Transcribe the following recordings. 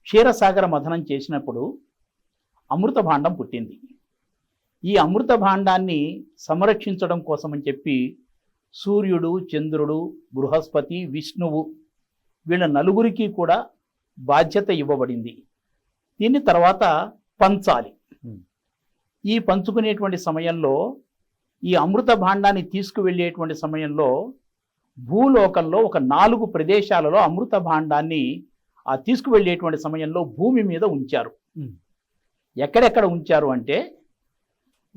క్షీరసాగర మథనం చేసినప్పుడు అమృత భాండం పుట్టింది. ఈ అమృత భాండాన్ని సంరక్షించడం కోసమని చెప్పి సూర్యుడు, చంద్రుడు, బృహస్పతి, విష్ణువు వీళ్ళ నలుగురికి కూడా బాధ్యత ఇవ్వబడింది. దీన్ని తర్వాత పంచాలి. ఈ పంచుకునేటువంటి సమయంలో ఈ అమృత భాండాన్ని తీసుకువెళ్ళేటువంటి సమయంలో భూలోకంలో ఒక 4 ప్రదేశాలలో అమృత భాండాన్ని తీసుకువెళ్ళేటువంటి సమయంలో భూమి మీద ఉంచారు. ఎక్కడెక్కడ ఉంచారు అంటే,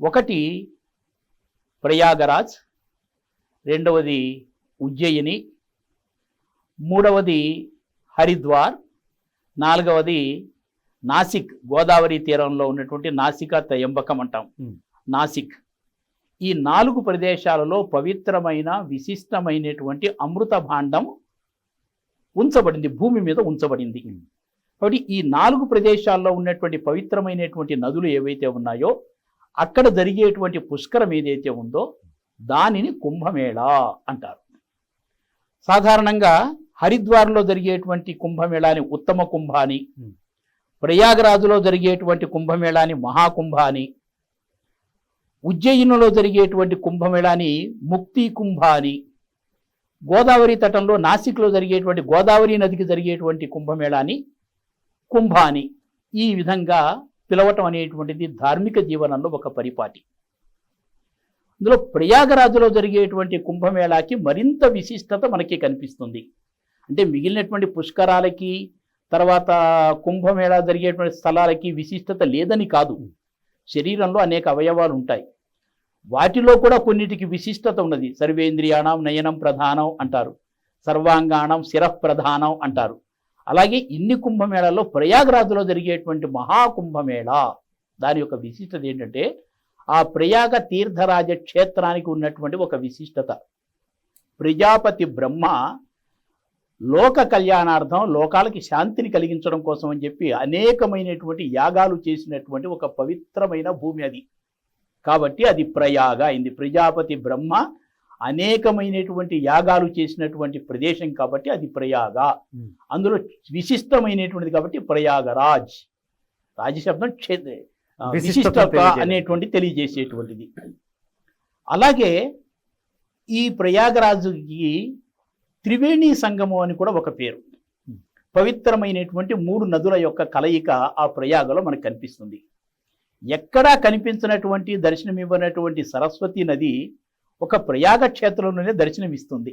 ఒకటి ప్రయాగరాజ్, రెండవది ఉజ్జయిని, మూడవది హరిద్వార్, నాలుగవది నాసిక్, గోదావరి తీరంలో ఉన్నటువంటి నాసికా త్రయంబకం అంటాం, నాసిక్. ఈ 4 ప్రదేశాలలో పవిత్రమైన విశిష్టమైనటువంటి అమృత భాండం ఉంచబడింది, భూమి మీద ఉంచబడింది. కాబట్టి ఈ 4 ప్రదేశాల్లో ఉన్నటువంటి పవిత్రమైనటువంటి నదులు ఏవైతే ఉన్నాయో అక్కడ జరిగేటువంటి పుష్కరం ఏదైతే ఉందో దానిని కుంభమేళా అంటారు. సాధారణంగా హరిద్వార్లో జరిగేటువంటి కుంభమేళాని ఉత్తమ కుంభ అని, ప్రయాగరాజులో జరిగేటువంటి కుంభమేళాని మహాకుంభ అని, ఉజ్జయినిలో జరిగేటువంటి కుంభమేళాని ముక్తి కుంభ అని, గోదావరి తటంలో నాసిక్లో జరిగేటువంటి గోదావరి నదికి జరిగేటువంటి కుంభమేళాని కుంభ అని, ఈ విధంగా పిలవటం అనేటువంటిది ధార్మిక జీవనంలో ఒక పరిపాటి. అందులో ప్రయాగరాజులో జరిగేటువంటి కుంభమేళాకి మరింత విశిష్టత మనకి కనిపిస్తుంది. అంటే మిగిలినటువంటి పుష్కరాలకి తర్వాత కుంభమేళా జరిగేటువంటి స్థలాలకి విశిష్టత లేదని కాదు. శరీరంలో అనేక అవయవాలు ఉంటాయి, వాటిలో కూడా కొన్నిటికి విశిష్టత ఉన్నది. సర్వేంద్రియాణం నయనం ప్రధానం అంటారు, సర్వాంగాణం శిరః ప్రధానం అంటారు. అలాగే ఇన్ని కుంభమేళాల్లో ప్రయాగరాజులో జరిగేటువంటి మహాకుంభమేళా దాని యొక్క విశిష్టత ఏంటంటే, ఆ ప్రయాగ తీర్థరాజ క్షేత్రానికి ఉన్నటువంటి ఒక విశిష్టత. ప్రజాపతి బ్రహ్మ లోక కళ్యాణార్థం, లోకాలకి శాంతిని కలిగించడం కోసం అని చెప్పి అనేకమైనటువంటి యాగాలు చేసినటువంటి ఒక పవిత్రమైన భూమి అది. కాబట్టి అది ప్రయాగ అయింది. ప్రజాపతి బ్రహ్మ అనేకమైనటువంటి యాగాలు చేసినటువంటి ప్రదేశం కాబట్టి అది ప్రయాగ. అందులో విశిష్టమైనటువంటిది కాబట్టి ప్రయాగరాజ్. రాజశబ్దం విశిష్టత అనేటువంటి తెలియజేసేటువంటిది. అలాగే ఈ ప్రయాగరాజుకి త్రివేణి సంగమం అని కూడా ఒక పేరు. పవిత్రమైనటువంటి 3 నదుల యొక్క కలయిక ఆ ప్రయాగలో మనకు కనిపిస్తుంది. ఎక్కడా కనిపించినటువంటి దర్శనమివ్వనటువంటి సరస్వతి నది ఒక ప్రయాగ క్షేత్రంలోనే దర్శనమిస్తుంది.